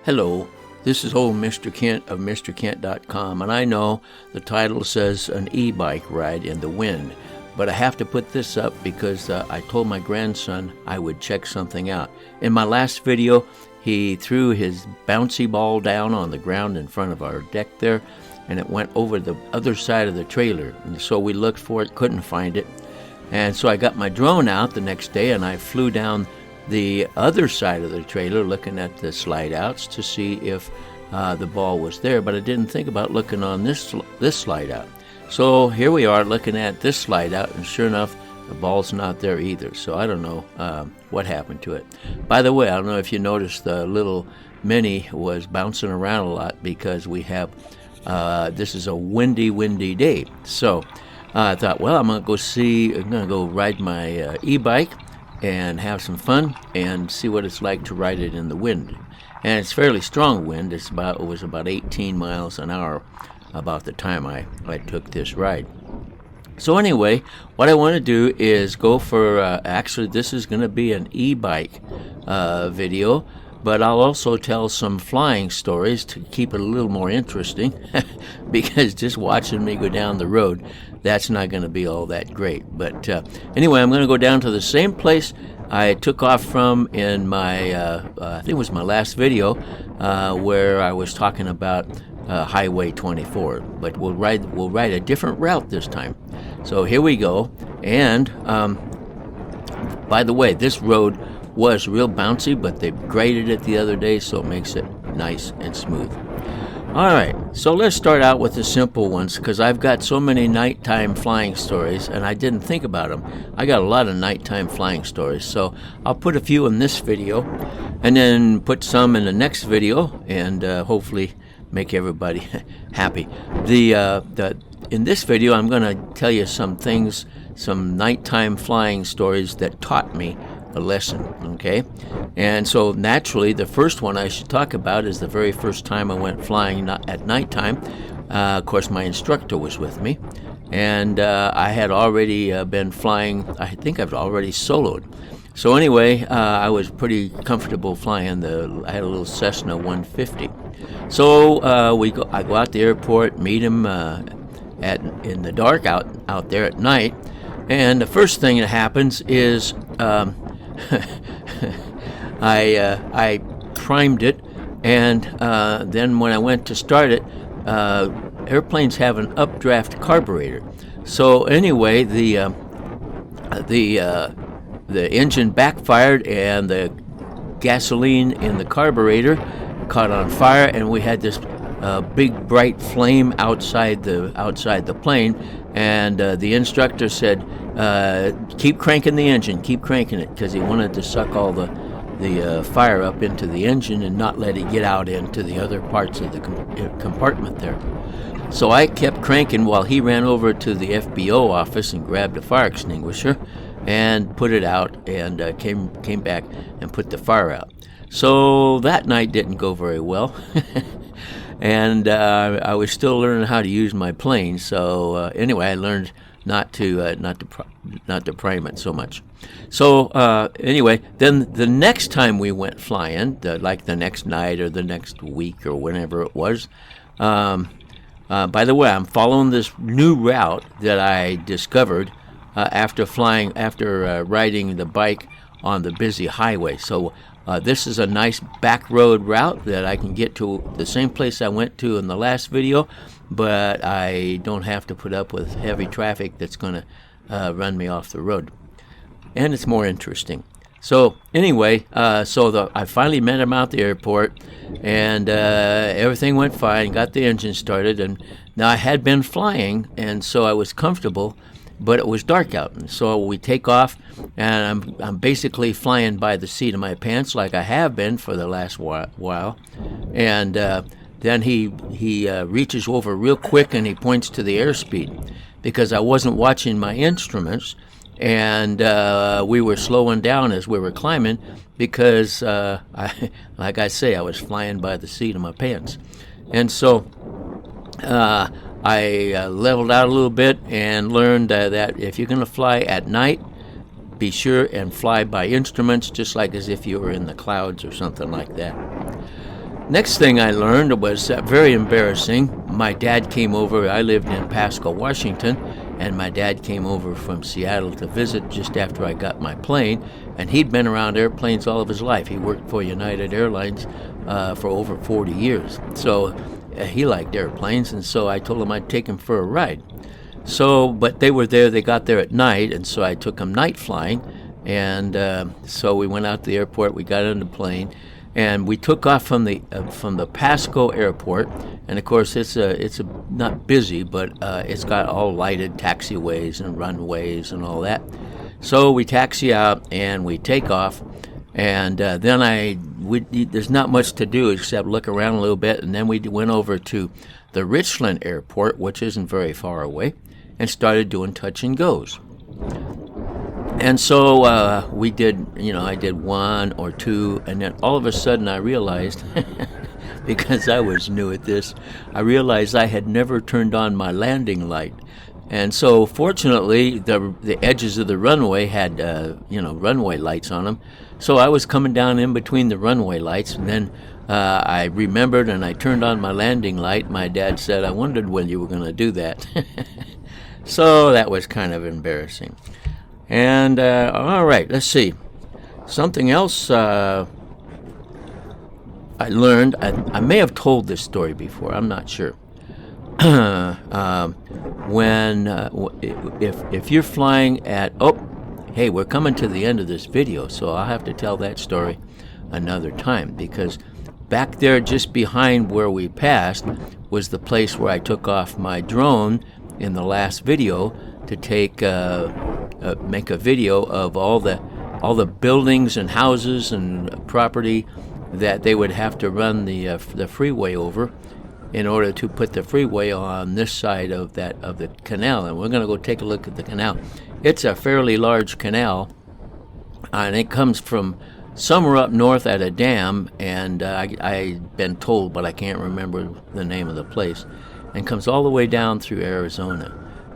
Hello, this is old Mr. Kent of MrKent.com, and I know the title says an e-bike ride in the wind, but I have to put this up because I told my grandson I would check something out. In my last video, he threw his bouncy ball down on the ground in front of our deck there, and it went over the other side of the trailer, and so we looked for it, couldn't find it, and so I got my drone out the next day and I flew down the other side of the trailer looking at the slide outs to see if the ball was there, but I didn't think about looking on this slide out. So here we are looking at this slide out, and sure enough the ball's not there either, so I don't know what happened to it. By the way, I don't know if you noticed the little Mini was bouncing around a lot because we have this is a windy day. So I thought, well, I'm gonna go ride my e-bike and have some fun and see what it's like to ride it in the wind. And it's fairly strong wind. It was about 18 miles an hour about the time I took this ride. So anyway, what I want to do is go for actually this is going to be an e-bike video, but I'll also tell some flying stories to keep it a little more interesting because just watching me go down the road, that's not going to be all that great. But anyway, I'm going to go down to the same place I took off from in my, I think it was my last video, where I was talking about Highway 24. But we'll ride a different route this time. So here we go. And by the way, this road was real bouncy, but they graded it the other day, so it makes it nice and smooth. All right, so let's start out with the simple ones because I've got so many nighttime flying stories and I didn't think about them. I got a lot of nighttime flying stories, so I'll put a few in this video and then put some in the next video and hopefully make everybody happy. In this video, I'm going to tell you some things, some nighttime flying stories that taught me a lesson, okay? And so naturally, the first one I should talk about is the very first time I went flying at nighttime. Of course, my instructor was with me, and I had already been flying. I think I've already soloed. So anyway, I was pretty comfortable flying I had a little Cessna 150. So I go out the airport, meet him in the dark out there at night, and the first thing that happens is I primed it, and then when I went to start it, airplanes have an updraft carburetor. So anyway, the engine backfired, and the gasoline in the carburetor caught on fire, and we had this big bright flame outside the plane. And the instructor said, keep cranking the engine, keep cranking it, because he wanted to suck all the fire up into the engine and not let it get out into the other parts of the compartment there. So I kept cranking while he ran over to the FBO office and grabbed a fire extinguisher and put it out, and came back and put the fire out. So that night didn't go very well. And I was still learning how to use my plane. So anyway, I learned not to prime it so much. So anyway, then the next time we went flying, like the next night or the next week or whenever it was. By the way, I'm following this new route that I discovered after riding the bike on the busy highway. So this is a nice back road route that I can get to the same place I went to in the last video, but I don't have to put up with heavy traffic that's going to run me off the road. And it's more interesting. So anyway, I finally met him out the airport, and everything went fine, got the engine started, and now I had been flying, and so I was comfortable, but it was dark out, and so we take off, and I'm basically flying by the seat of my pants like I have been for the last while, and then he reaches over real quick and he points to the airspeed because I wasn't watching my instruments, and we were slowing down as we were climbing because like I say, I was flying by the seat of my pants, and so I leveled out a little bit and learned that if you're going to fly at night, be sure and fly by instruments, just like as if you were in the clouds or something like that. Next thing I learned was very embarrassing. My dad came over. I lived in Pasco, Washington, and my dad came over from Seattle to visit just after I got my plane. And he'd been around airplanes all of his life. He worked for United Airlines for over 40 years. So he liked airplanes, and so I told him I'd take him for a ride. So, but they were there. They got there at night, and so I took him night flying. And so we went out to the airport. We got on the plane. And we took off from the Pasco airport, and of course it's not busy, but it's got all lighted taxiways and runways and all that. So we taxi out and we take off, and then there's not much to do except look around a little bit, and then we went over to the Richland airport, which isn't very far away, and started doing touch and goes. And so we did, I did one or two, and then all of a sudden I realized, because I was new at this, I realized I had never turned on my landing light. And so fortunately, the edges of the runway had, runway lights on them. So I was coming down in between the runway lights, and then I remembered and I turned on my landing light. My dad said, "I wondered when you were going to do that." So that was kind of embarrassing. And all right, let's see. Something else I learned. I may have told this story before. I'm not sure. If you're flying at hey, we're coming to the end of this video, so I'll have to tell that story another time, because back there, just behind where we passed, was the place where I took off my drone in the last video to make a video of all the buildings and houses and property that they would have to run the freeway over in order to put the freeway on this side of the canal. And we're going to go take a look at the canal. It's a fairly large canal, and it comes from somewhere up north at a dam, and I've been told, but I can't remember the name of the place, and comes all the way down through Arizona.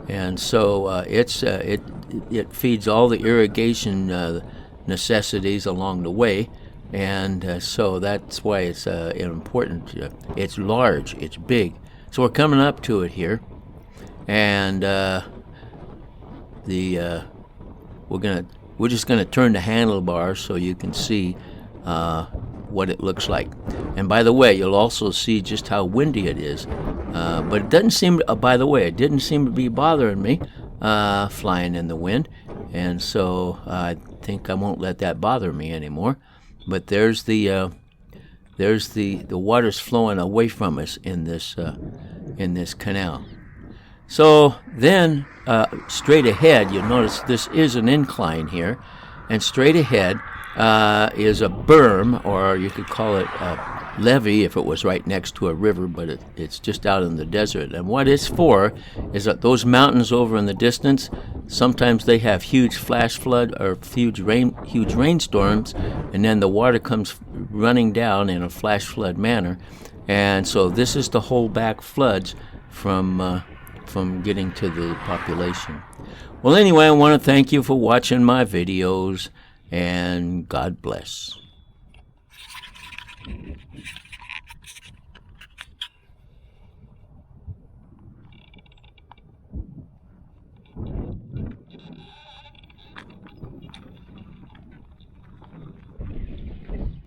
And so it feeds all the irrigation necessities along the way, and so that's why it's important. It's large, it's big. So we're coming up to it here, and we're just gonna turn the handlebars so you can see what it looks like. And by the way, you'll also see just how windy it is. But it doesn't seem, by the way, it didn't seem to be bothering me flying in the wind. And so I think I won't let that bother me anymore. But there's the water's flowing away from us in this canal. So then straight ahead, you'll notice this is an incline here, and straight ahead is a berm, or you could call it a levee if it was right next to a river, but it's just out in the desert. And what it's for is that those mountains over in the distance, sometimes they have huge flash flood or huge rainstorms, and then the water comes running down in a flash flood manner. And so this is to hold back floods from getting to the population. Well, anyway, I want to thank you for watching my videos, and God bless.